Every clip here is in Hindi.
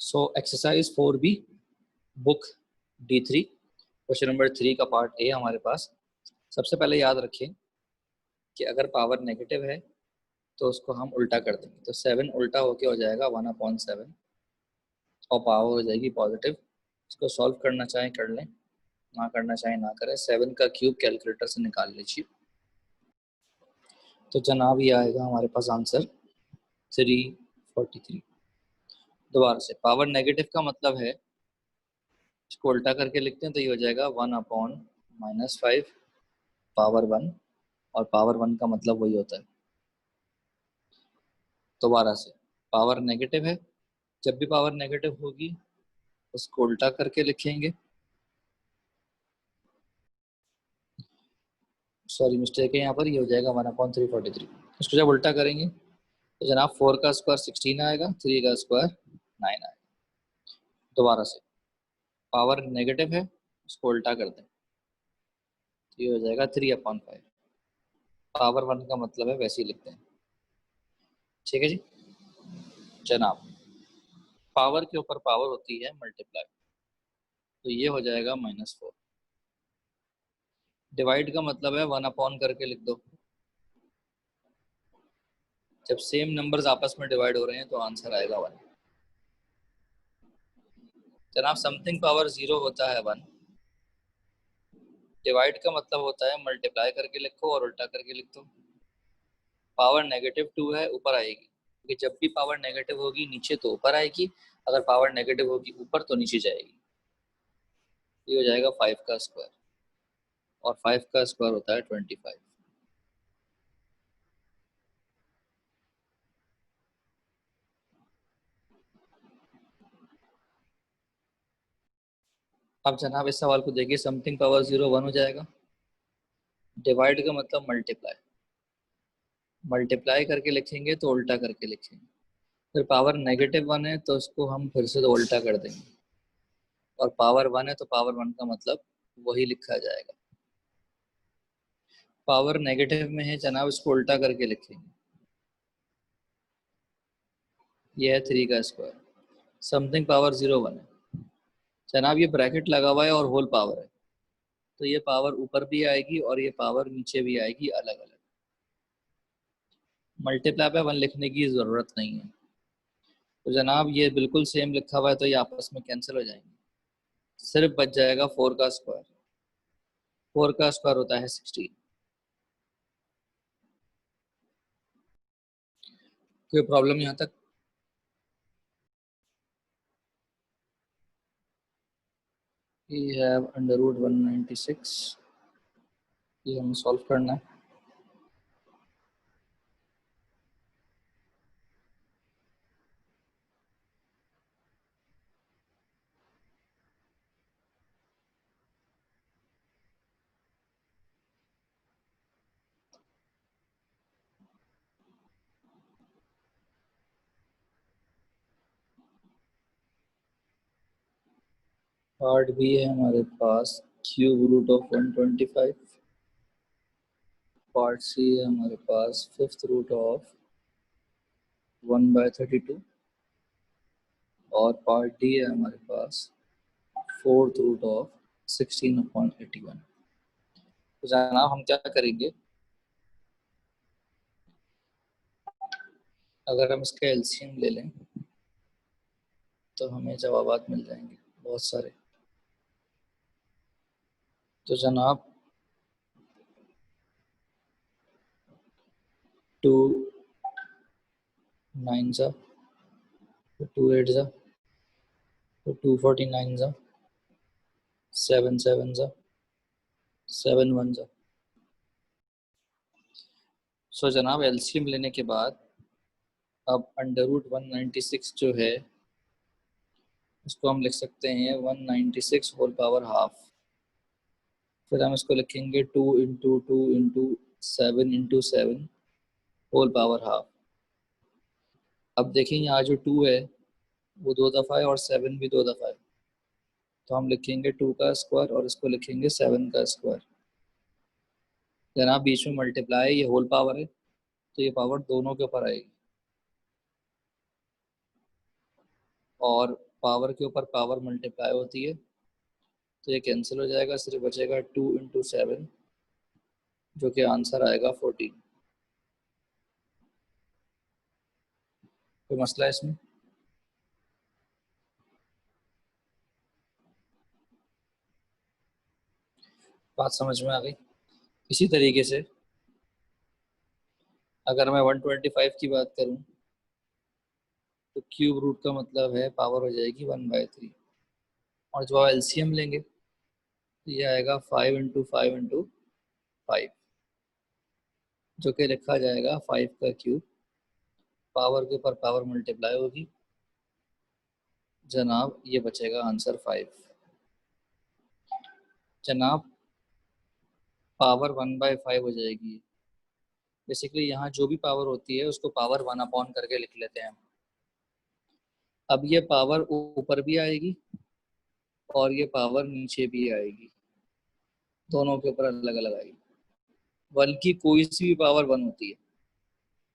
So exercise 4B book D3 question number 3 का पार्ट ए हमारे पास। सबसे पहले याद रखें कि अगर पावर नेगेटिव है तो उसको हम उल्टा कर देंगे, तो 7 उल्टा होके हो जाएगा 1/7 और पावर हो जाएगी पॉजिटिव। इसको सॉल्व करना चाहें कर लें, ना करना चाहें ना करें। 7 का क्यूब कैलकुलेटर से निकाल लीजिए। तो जनाब ये आएगा हमारे पास आंसर 343। दोबारा से पावर नेगेटिव का मतलब है, इसको उल्टा करके लिखते हैं तो ये हो जाएगा 1/-5 पावर 1, और पावर 1 का मतलब वही होता है। दोबारा से पावर नेगेटिव है, जब भी पावर नेगेटिव होगी उसको उल्टा करके लिखेंगे। सॉरी मिस्टेक है यहाँ पर, ये हो जाएगा 1/343। इसको जब उल्टा करेंगे तो जनाब 4 का स्क्वायर 16 आएगा, 3 का स्क्वायर 9 आएगा। दोबारा से पावर नेगेटिव है, उसको उल्टा कर दें तो ये हो जाएगा 3/5। पावर 1 का मतलब है वैसे ही लिखते हैं, ठीक है जी जनाब। पावर के ऊपर पावर होती है मल्टीप्लाई, तो ये हो जाएगा -4। डिवाइड का मतलब है 1/, करके लिख दो। जब सेम नंबर्स आपस में डिवाइड हो रहे हैं तो आंसर आएगा 1। जनाब समथिंग पावर 0 होता है 1। डिवाइड का मतलब होता है मल्टीप्लाई करके लिखो और उल्टा करके लिख दो। पावर -2 है, ऊपर आएगी, क्योंकि जब भी पावर नेगेटिव होगी नीचे तो ऊपर आएगी, अगर पावर नेगेटिव होगी ऊपर तो नीचे जाएगी। ये हो जाएगा 5 का स्क्वायर, और 5 का स्क्वायर होता है 25। अब जनाब इस सवाल को देखिए, समथिंग पावर 0 1 हो जाएगा। डिवाइड का मतलब मल्टीप्लाई, मल्टीप्लाई करके लिखेंगे तो उल्टा करके लिखेंगे। फिर पावर -1 है तो उसको हम फिर से तो उल्टा कर देंगे, और पावर 1 है तो पावर 1 का मतलब वही लिखा जाएगा। पावर नेगेटिव में है जनाब, इसको उल्टा करके लिखेंगे। यह है 3 का स्क्वायर। समथिंग पावर 0 1 है जनाब, ये ब्रैकेट लगा हुआ है और होल पावर है, तो ये पावर ऊपर भी आएगी और ये पावर नीचे भी आएगी अलग अलग। मल्टीप्लाई पे 1 लिखने की ज़रूरत नहीं है, तो जनाब ये बिल्कुल सेम लिखा हुआ है तो ये आपस में कैंसिल हो जाएंगे। सिर्फ बच जाएगा 4 का स्क्वायर। 4 का स्क्वायर होता है 16। कोई प्रॉब्लम यहाँ तक? We have √196, ये हमें सॉल्व करना है। पार्ट बी है हमारे पास √125। पार्ट सी है हमारे पास 5th रूट ऑफ 1/32, और पार्ट डी है हमारे पास 4th रूट ऑफ 16/81। तो जनाब हम क्या करेंगे, अगर हम इसका एलसीएम ले लें तो हमें जवाबात मिल जाएंगे बहुत सारे। तो जनाब 2 9 जा, 2 8 जा, 249 जा, 7 7 जा, 7 1 जा। सो जनाब एलसीएम लेने के बाद अब √196 जो है उसको हम लिख सकते हैं 196 होल पावर हाफ। फिर हम इसको लिखेंगे 2 × 2 × 7 × 7 होल पावर हाफ। अब देखें यहाँ जो 2 है वो 2 दफ़ा है और 7 भी 2 दफ़ा है, तो हम लिखेंगे 2 का स्क्वायर और इसको लिखेंगे 7 का स्क्वायर। जनाब बीच में मल्टीप्लाई, ये होल पावर है तो ये पावर दोनों के ऊपर आएगी, और पावर के ऊपर पावर मल्टीप्लाई होती है, तो ये कैंसिल हो जाएगा, सिर्फ बचेगा 2 × 7, जो कि आंसर आएगा 14। कोई मसला है इसमें? बात समझ में आ गई? इसी तरीके से अगर मैं 125 की बात करूं, तो क्यूब रूट का मतलब है पावर हो जाएगी 1/3, और जब आप एलसीएम लेंगे तो ये आएगा 5 × 5 × 5, जो कि लिखा जाएगा 5 का क्यूब। पावर के ऊपर पावर मल्टीप्लाई होगी जनाब, ये बचेगा आंसर 5। जनाब पावर 1/5 हो जाएगी। बेसिकली यहाँ जो भी पावर होती है उसको पावर 1 करके लिख लेते हैं। अब ये पावर ऊपर भी आएगी और ये पावर नीचे भी आएगी, दोनों के ऊपर अलग अलग आएगी, बल्कि कोई सी भी पावर 1 होती है।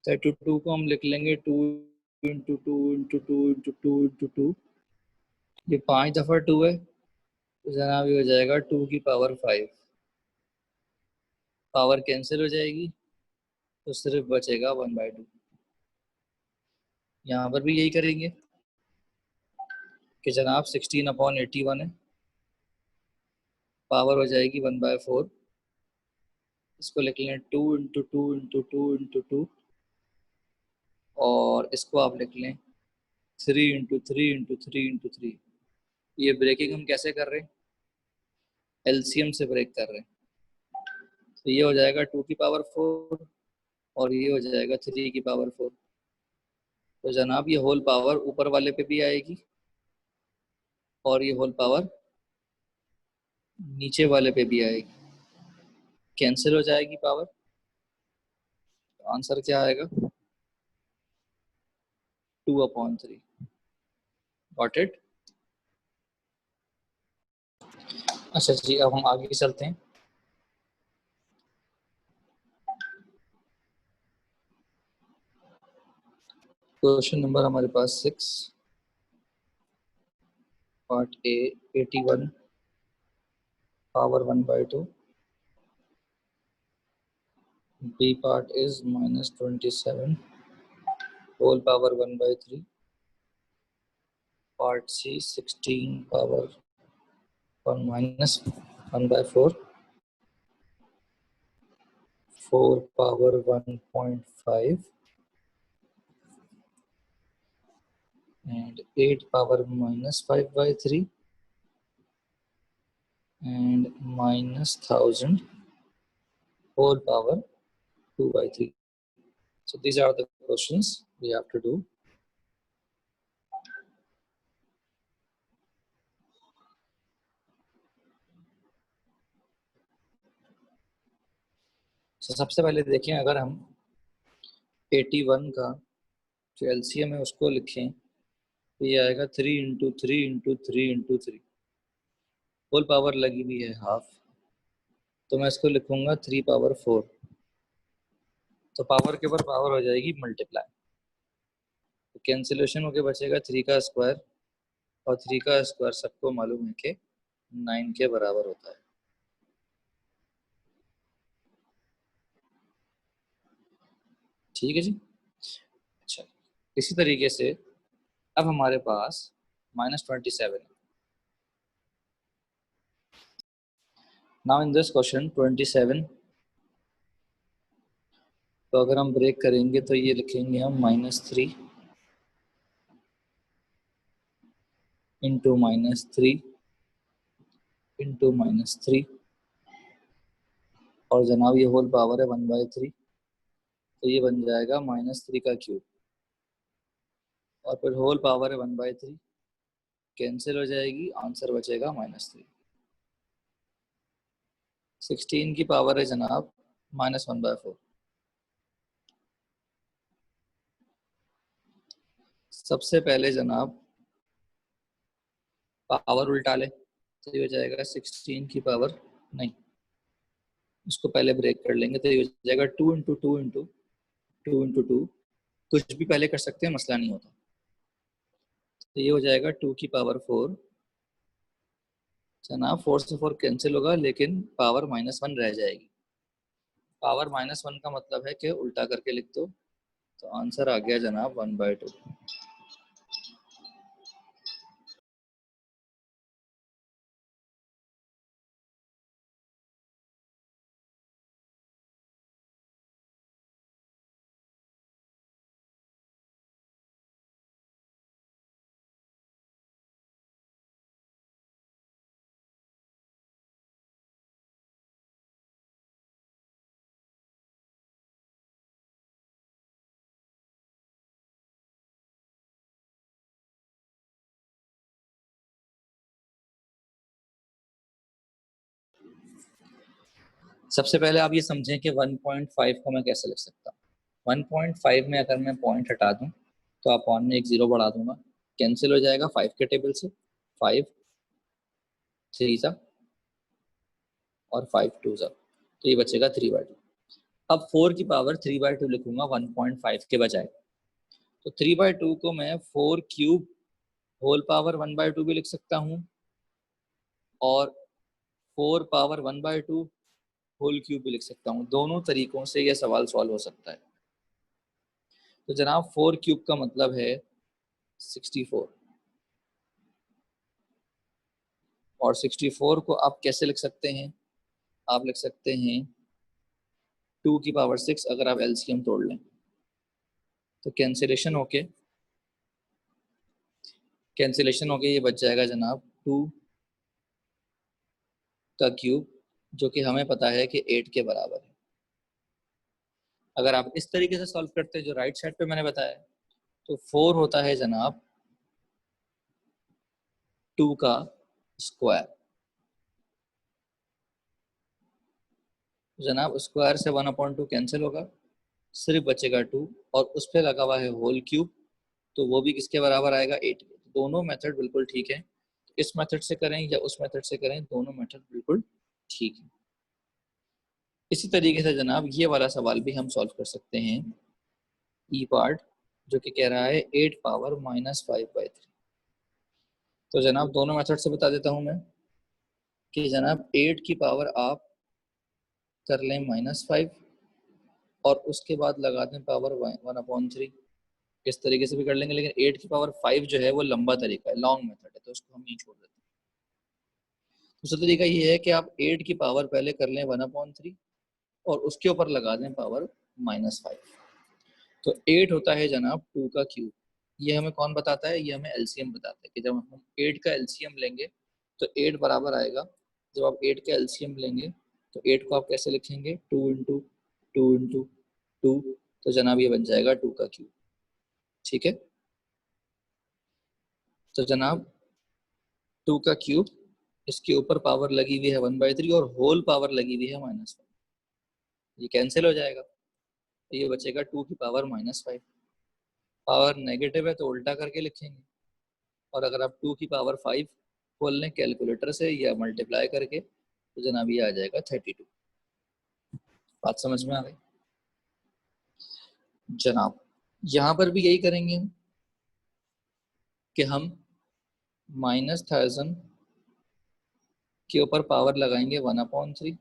32 को हम लिख लेंगे 2 × 2 × 2 × 2 × 2, ये 5 दफ़ा 2 है, तो जनाब ये हो जाएगा 2 की पावर 5। पावर कैंसिल हो जाएगी तो सिर्फ बचेगा 1/2। यहाँ पर भी यही करेंगे कि जनाब 16/81 है, पावर हो जाएगी 1/4। इसको लिख लें 2 × 2 × 2 × 2, और इसको आप लिख लें 3 × 3 × 3 × 3। ये ब्रेकिंग हम कैसे कर रहे हैं? एलसीएम से ब्रेक कर रहे हैं। तो ये हो जाएगा 2 की पावर 4 और ये हो जाएगा 3 की पावर 4। तो जनाब ये होल पावर ऊपर वाले पे भी आएगी और ये होल पावर नीचे वाले पे भी आएगी, कैंसिल हो जाएगी पावर। तो आंसर क्या आएगा? 2/3। Got it? अच्छा जी, अब हम आगे चलते हैं। क्वेश्चन नंबर हमारे पास 6, part a 81 power 1/2, b part is -27 whole power 1/3, part c 16 power 1 - 1/4, 4 power 1.5 and 8 power -5/3 and -1000 whole power 2/3. So these are the questions we have to do. So सबसे पहले देखें, अगर हम 81 का जो एलसीएम है उसको लिखें तो ये आएगा 3 × 3 × 3 × 3। होल पावर लगी हुई है हाफ, तो मैं इसको लिखूंगा 3 पावर 4। तो पावर के ऊपर पावर हो जाएगी मल्टीप्लाई, तो कैंसिलेशन होके बचेगा 3 का स्क्वायर, और 3 का स्क्वायर सबको मालूम है कि 9 के बराबर होता है। ठीक है जी। अच्छा, इसी तरीके से अब हमारे पास -27 है। नाउ इन दिस क्वेश्चन 27, तो अगर हम ब्रेक करेंगे तो ये लिखेंगे हम -3 × -3 × -3, और जनाब ये होल पावर है 1/3, तो ये बन जाएगा -3 का क्यूब, और फिर होल पावर है 1/3, कैंसिल हो जाएगी, आंसर बचेगा -3। 16 की पावर है जनाब -1/4। सबसे पहले जनाब पावर उल्टा ले, तो ये हो जाएगा 16 की पावर, नहीं, इसको पहले ब्रेक कर लेंगे, तो ये हो जाएगा 2 × 2 × 2 × 2। कुछ भी पहले कर सकते हैं, मसला नहीं होता। तो ये हो जाएगा 2 की पावर 4 जनाब। 4 से 4 कैंसिल होगा लेकिन पावर -1 रह जाएगी। पावर -1 का मतलब है कि उल्टा करके लिख दो, तो आंसर आ गया जनाब 1/2। सबसे पहले आप ये समझें कि 1.5 को मैं कैसे लिख सकता हूँ। 1.5 में अगर मैं पॉइंट हटा दूं तो आप पॉइंट में एक 0 बढ़ा दूंगा, कैंसिल हो जाएगा 5 के टेबल से। 5 3 सा और 5 2 सा, तो ये बचेगा 3/2। अब 4 की पावर 3/2 लिखूंगा 1.5 के बजाय। तो 3/2 को मैं 4 क्यूब होल पावर 1/2 भी लिख सकता हूँ और 4 पावर 1/2 होल क्यूब भी लिख सकता हूँ। दोनों तरीकों से यह सवाल सॉल्व हो सकता है। तो जनाब 4 क्यूब का मतलब है 64, और 64 को आप कैसे लिख सकते हैं? आप लिख सकते हैं 2 की पावर 6 अगर आप एलसीएम तोड़ लें तो कैंसिलेशन होके ये बच जाएगा जनाब 2 का क्यूब, जो कि हमें पता है कि 8 के बराबर है। अगर आप इस तरीके से सॉल्व करते हैं जो राइट साइड पे मैंने बताया, तो 4 होता है जनाब 2 का स्क्वायर। जनाब स्क्वायर से 1/2 कैंसिल होगा, सिर्फ बचेगा 2, और उस पर लगा हुआ है होल क्यूब, तो वो भी किसके बराबर आएगा? 8 के। दोनों मेथड बिल्कुल ठीक है, इस मेथड से करें या उस मेथड से करें, दोनों मेथड बिल्कुल ठीक है। इसी तरीके से जनाब ये वाला सवाल भी हम सॉल्व कर सकते हैं, ई पार्ट, जो कि कह रहा है 8 पावर -5/3। तो जनाब दोनों मेथड से बता देता हूं मैं कि जनाब 8 की पावर आप कर लें -5 और उसके बाद लगा दें पावर 1/3। इस तरीके से भी कर लेंगे, लेकिन 8 की पावर 5 जो है वो लंबा तरीका है, लॉन्ग मेथड है, तो उसको हम नहीं छोड़ देते। दूसरा तरीका ये है कि आप 8 की पावर पहले कर लें 1/3 और उसके ऊपर लगा दें पावर -5। तो 8 होता है जनाब 2 का क्यूब। ये हमें कौन बताता है? ये हमें एलसीएम बताता है कि जब हम 8 का एलसीएम लेंगे तो 8 बराबर आएगा। जब आप 8 का एलसीएम लेंगे तो 8 को आप कैसे लिखेंगे? 2 × 2 × 2, तो जनाब ये बन जाएगा 2 का क्यूब। ठीक है, तो जनाब 2 का क्यूब, इसके ऊपर पावर लगी हुई है 1/3 और होल पावर लगी हुई है -1। ये कैंसिल हो जाएगा, ये बचेगा 2 की पावर -5। पावर नेगेटिव है तो उल्टा करके लिखेंगे, और अगर आप 2 की पावर 5 खोल लें कैलकुलेटर से या मल्टीप्लाई करके, तो जनाब ये आ जाएगा 32। बात समझ में आ गई? जनाब यहाँ पर भी यही करेंगे हम कि हम -1000 के ऊपर पावर लगाएंगे 1/3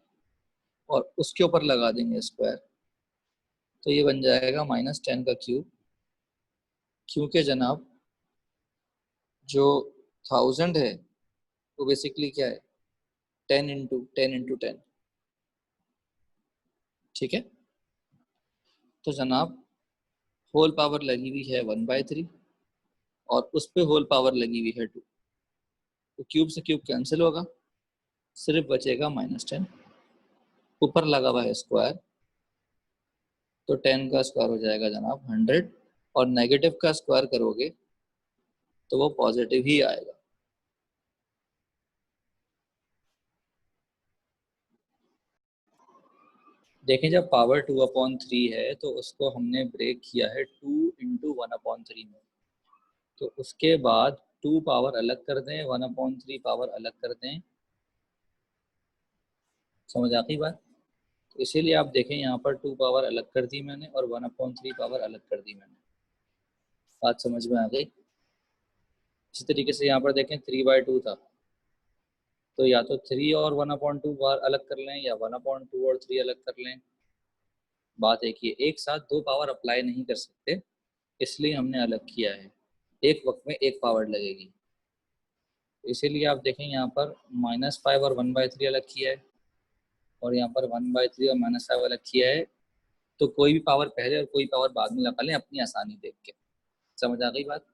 और उसके ऊपर लगा देंगे स्क्वायर, तो ये बन जाएगा -10 का क्यूब। क्योंकि जनाब जो 1000 है वो बेसिकली क्या है? 10 × 10 × 10। ठीक है, तो जनाब होल पावर लगी हुई है 1/3 और उस पे होल पावर लगी हुई है 2, तो क्यूब से क्यूब कैंसिल होगा, सिर्फ बचेगा -10। ऊपर लगा हुआ है स्क्वायर, तो 10 का स्क्वायर हो जाएगा जनाब 100, और नेगेटिव का स्क्वायर करोगे तो वो पॉजिटिव ही आएगा। देखें जब पावर 2/3 है तो उसको हमने ब्रेक किया है 2 × 1/3 में, तो उसके बाद 2 पावर अलग कर दें, 1/3 पावर अलग कर दें। समझ आ गई बात? तो इसीलिए आप देखें यहाँ पर 2 पावर अलग कर दी मैंने और 1/3 पावर अलग कर दी मैंने। बात समझ में आ गई? इसी तरीके से यहाँ पर देखें 3/2 था, तो या तो 3 और 1/2 बार अलग कर लें या 1/2 और 3 अलग कर लें। बात एक ही है, एक साथ दो पावर अप्लाई नहीं कर सकते, इसलिए हमने अलग किया है, एक वक्त में एक पावर लगेगी। इसीलिए आप देखें यहाँ पर -5 और 1/3 अलग किया है, और यहाँ पर 1/3 और -5 अलग किया है। तो कोई भी पावर पहले और कोई पावर बाद में लगा लें अपनी आसानी देख के। समझ आ गई बात?